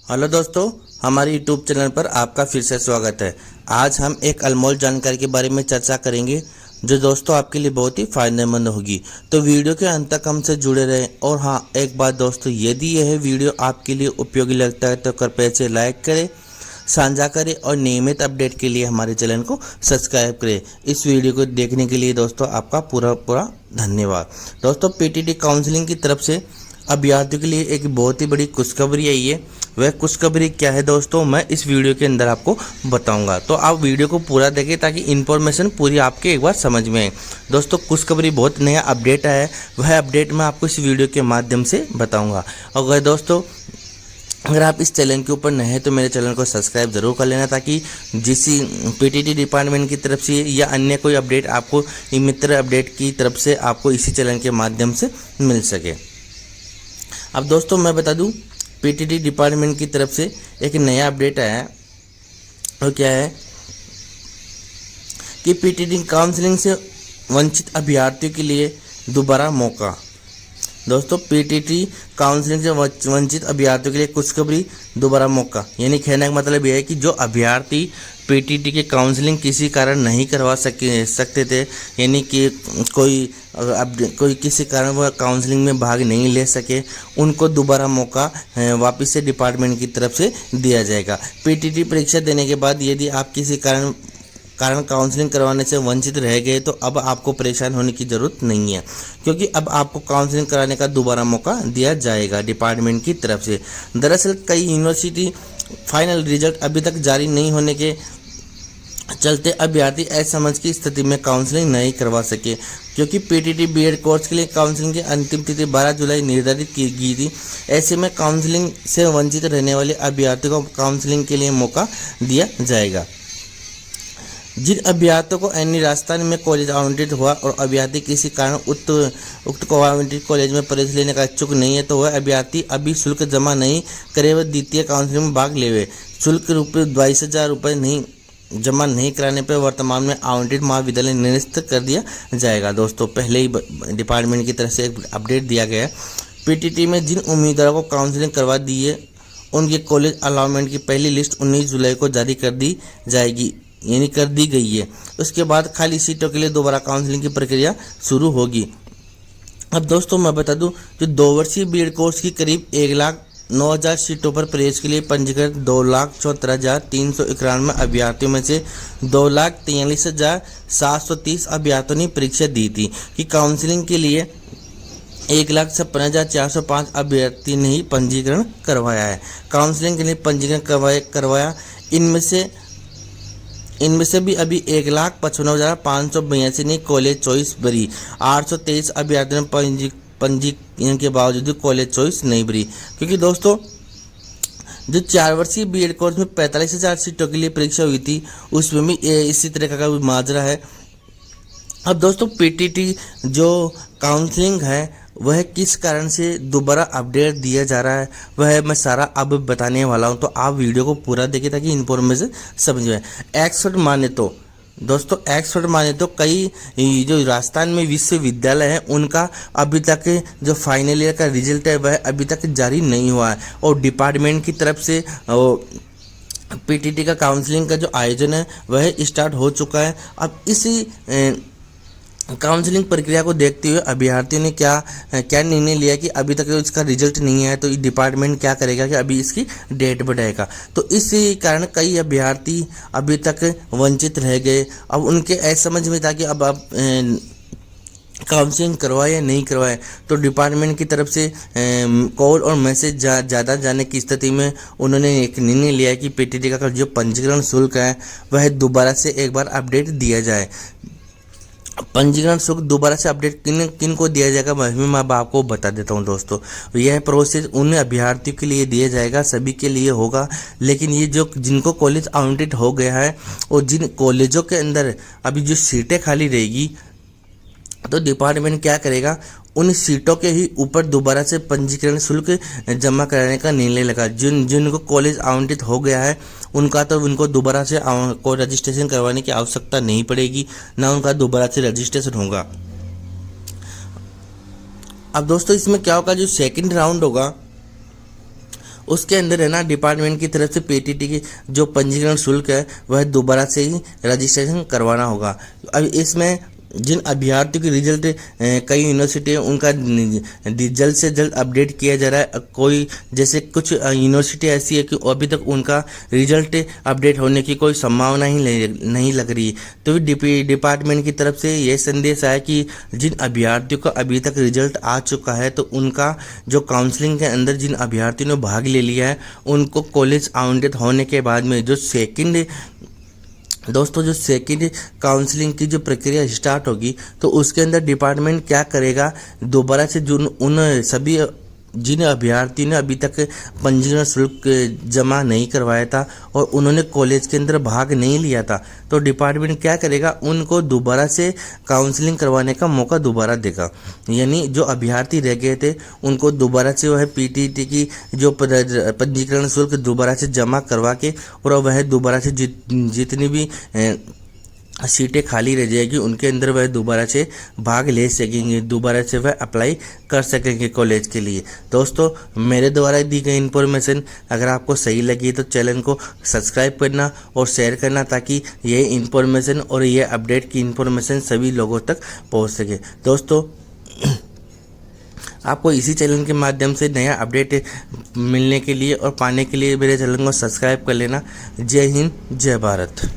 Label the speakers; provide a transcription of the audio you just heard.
Speaker 1: Hello दोस्तों, हमारे YouTube channel पर आपका फिर से स्वागत है। आज हम एक अनमोल जानकारी के बारे में चर्चा करेंगे जो दोस्तों आपके लिए बहुत ही फायदेमंद होगी। तो वीडियो के अंत तक हमसे जुड़े रहें। और हाँ, एक बात दोस्तों, यदि यह वीडियो आपके लिए उपयोगी लगता है तो कृपया इसे लाइक करें, साझा करें और नियमित अपडेट के लिए हमारे चैनल को सब्सक्राइब करें। इस वीडियो को देखने के लिए दोस्तों आपका पूरा धन्यवाद। दोस्तों, पीटीटी काउंसलिंग की तरफ से अभ्यर्थियों के लिए एक बहुत ही बड़ी खुशखबरी आई है। वह खुशखबरी क्या है दोस्तों, मैं इस वीडियो के अंदर आपको बताऊंगा। तो आप वीडियो को पूरा देखें ताकि इन्फॉर्मेशन पूरी आपके एक बार समझ में आए। दोस्तों, खुशखबरी बहुत नया अपडेट आया है, वह अपडेट मैं आपको इस वीडियो के माध्यम से बताऊंगा। और दोस्तों, अगर आप इस चैनल के ऊपर नए हैं तो मेरे चैनल को सब्सक्राइब जरूर कर लेना, ताकि जिस पीटीटी डिपार्टमेंट की तरफ से या अन्य कोई अपडेट आपको मित्र अपडेट की तरफ से आपको इसी चैनल के माध्यम से मिल सके। अब दोस्तों, मैं बता दूं, पीटीटी डिपार्टमेंट की तरफ से एक नया अपडेट आया है। और क्या है कि पीटीटी काउंसलिंग से वंचित अभ्यर्थियों के लिए दोबारा मौका। दोस्तों, पीटीटी काउंसलिंग से वंचित अभ्यर्थियों के लिए खुशखबरी, दोबारा मौका। यानी कहने का मतलब यह है कि जो अभ्यर्थी पीटीटी के काउंसलिंग किसी कारण नहीं करवा सकते थे, यानी कि कोई किसी कारण वह काउंसलिंग में भाग नहीं ले सके, उनको दोबारा मौका वापस से डिपार्टमेंट की तरफ से दिया जाएगा। पीटीटी परीक्षा देने के बाद यदि आप किसी कारण काउंसलिंग करवाने से वंचित रह गए तो अब आपको परेशान होने की ज़रूरत नहीं है, क्योंकि अब आपको काउंसलिंग कराने का दोबारा मौका दिया जाएगा डिपार्टमेंट की तरफ से। दरअसल कई यूनिवर्सिटी फाइनल रिजल्ट अभी तक जारी नहीं होने के चलते अभ्यर्थी असमंजस की स्थिति में काउंसलिंग नहीं करवा सके, क्योंकि पीटीटी बीएड कोर्स के लिए काउंसलिंग की अंतिम तिथि 12 जुलाई निर्धारित की गई थी। ऐसे में काउंसलिंग से वंचित रहने वाले अभ्यर्थियों को काउंसलिंग के लिए मौका दिया जाएगा। जिन अभ्यर्थियों को अन्य राजस्थान में कॉलेज आवंटित हुआ और अभ्यर्थी किसी कारण उक्त आवंटित कॉलेज में प्रवेश लेने का इच्छुक नहीं है, तो वह अभ्यर्थी अभी शुल्क जमा नहीं करे व द्वितीय काउंसलिंग में भाग लेवे। शुल्क रुपये 22,000 रुपये नहीं जमा नहीं कराने पर वर्तमान में आवंटित महाविद्यालय निरस्त कर दिया जाएगा। दोस्तों, पहले ही डिपार्टमेंट की तरफ से एक अपडेट दिया गया है। पीटीटी में जिन उम्मीदवारों को काउंसलिंग करवा दी है उनके कॉलेज अलॉटमेंट की पहली लिस्ट 19 जुलाई को जारी कर दी जाएगी, यानी कर दी गई है। उसके बाद खाली सीटों के लिए दोबारा काउंसलिंग की प्रक्रिया शुरू होगी। अब दोस्तों, मैं बता दूं, जो 2 वर्षीय बीएड कोर्स की करीब 1,09,000 सीटों पर प्रवेश के लिए पंजीकृत 2,74,391 अभ्यर्थियों में से 2,43,730 अभ्यर्थियों ने परीक्षा दी थी कि काउंसलिंग के लिए 1,56,405 अभ्यर्थी ने ही पंजीकरण करवाया है। काउंसलिंग के लिए पंजीकरण करवाया इनमें से भी अभी 1,55,582 ने कॉलेज चॉइस भरी। 823 अभ्यर्थियों ने पंजीकरण के बावजूद कॉलेज चॉइस नहीं भरी, क्योंकि दोस्तों जो 4 वर्षीय बीएड कोर्स में 45,000 सीटों के लिए परीक्षा हुई थी, उसमें भी इसी तरह का माजरा है। अब दोस्तों, पीटीटी जो काउंसलिंग है वह किस कारण से दोबारा अपडेट दिया जा रहा है, वह मैं सारा अब बताने वाला हूं। तो आप वीडियो को पूरा देखिए ताकि इन्फॉर्मेशन समझ में आए। एक्सपर्ट माने तो दोस्तों, एक्सपर्ट माने तो कई जो राजस्थान में विश्वविद्यालय है उनका अभी तक जो फाइनल ईयर का रिजल्ट है वह अभी तक जारी नहीं हुआ है, और डिपार्टमेंट की तरफ से पीटीटी का काउंसलिंग का जो आयोजन है वह स्टार्ट हो चुका है। अब इसी काउंसलिंग प्रक्रिया को देखते हुए अभ्यर्थियों ने क्या निर्णय लिया कि अभी तक इसका रिजल्ट नहीं है तो डिपार्टमेंट क्या करेगा कि अभी इसकी डेट बढ़ाएगा। तो इसी कारण कई अभ्यर्थी अभी तक वंचित रह गए। अब उनके असमझ में था कि अब आप काउंसलिंग करवाए या नहीं करवाए, तो डिपार्टमेंट की तरफ से कॉल और मैसेज ज़्यादा जाने की स्थिति में उन्होंने एक निर्णय लिया है कि पीटीटी का जो पंजीकरण शुल्क है वह दोबारा से एक बार अपडेट दिया जाए। पंजीकरण शुल्क दोबारा से अपडेट किन को दिया जाएगा मैं अब आपको बता देता हूं। दोस्तों, यह प्रोसेस उन अभ्यर्थियों के लिए दिया जाएगा, सभी के लिए होगा, लेकिन ये जो जिनको कॉलेज आवंटित हो गया है और जिन कॉलेजों के अंदर अभी जो सीटें खाली रहेगी, तो डिपार्टमेंट क्या करेगा, उन सीटों के ही ऊपर दोबारा से पंजीकरण शुल्क जमा कराने का निर्णय लगा। जिनको कॉलेज आवंटित हो गया है उनको दोबारा से रजिस्ट्रेशन करवाने की आवश्यकता नहीं पड़ेगी, ना उनका दोबारा से रजिस्ट्रेशन होगा। अब दोस्तों, इसमें क्या होगा, जो सेकंड राउंड होगा उसके अंदर है ना डिपार्टमेंट की तरफ से पीटीटी की जो पंजीकरण शुल्क है वह दोबारा से ही रजिस्ट्रेशन करवाना होगा। अब इसमें जिन अभ्यर्थियों की रिजल्ट कई यूनिवर्सिटी है उनका जल्द से जल्द अपडेट किया जा रहा है। कोई जैसे कुछ यूनिवर्सिटी ऐसी है कि अभी तक उनका रिजल्ट अपडेट होने की कोई संभावना ही नहीं लग रही। तो डिपार्टमेंट की तरफ से ये संदेश आया कि जिन अभ्यर्थियों का अभी तक रिजल्ट आ चुका है तो उनका जो काउंसलिंग के अंदर जिन अभ्यर्थियों ने भाग ले लिया है उनको कॉलेज आवंटित होने के बाद में जो सेकंड काउंसलिंग की जो प्रक्रिया स्टार्ट होगी तो उसके अंदर डिपार्टमेंट क्या करेगा, दोबारा से जो उन सभी जिन अभ्यर्थी ने अभी तक पंजीकरण शुल्क जमा नहीं करवाया था और उन्होंने कॉलेज के अंदर भाग नहीं लिया था, तो डिपार्टमेंट क्या करेगा, उनको दोबारा से काउंसलिंग करवाने का मौका दोबारा देगा। यानी जो अभ्यर्थी रह गए थे उनको दोबारा से वह पीटीटी की जो पंजीकरण शुल्क दोबारा से जमा करवा के और वह दोबारा से जितनी भी सीटें खाली रह जाएगी उनके अंदर वह दोबारा से भाग ले सकेंगे, दोबारा से वह अप्लाई कर सकेंगे कॉलेज के लिए। दोस्तों, मेरे द्वारा दी गई इन्फॉर्मेशन अगर आपको सही लगी तो चैनल को सब्सक्राइब करना और शेयर करना ताकि ये इन्फॉर्मेशन और ये अपडेट की इन्फॉर्मेशन सभी लोगों तक पहुंच सके। दोस्तों, आपको इसी चैनल के माध्यम से नया अपडेट मिलने के लिए और पाने के लिए मेरे चैनल को सब्सक्राइब कर लेना। जय हिंद, जय भारत।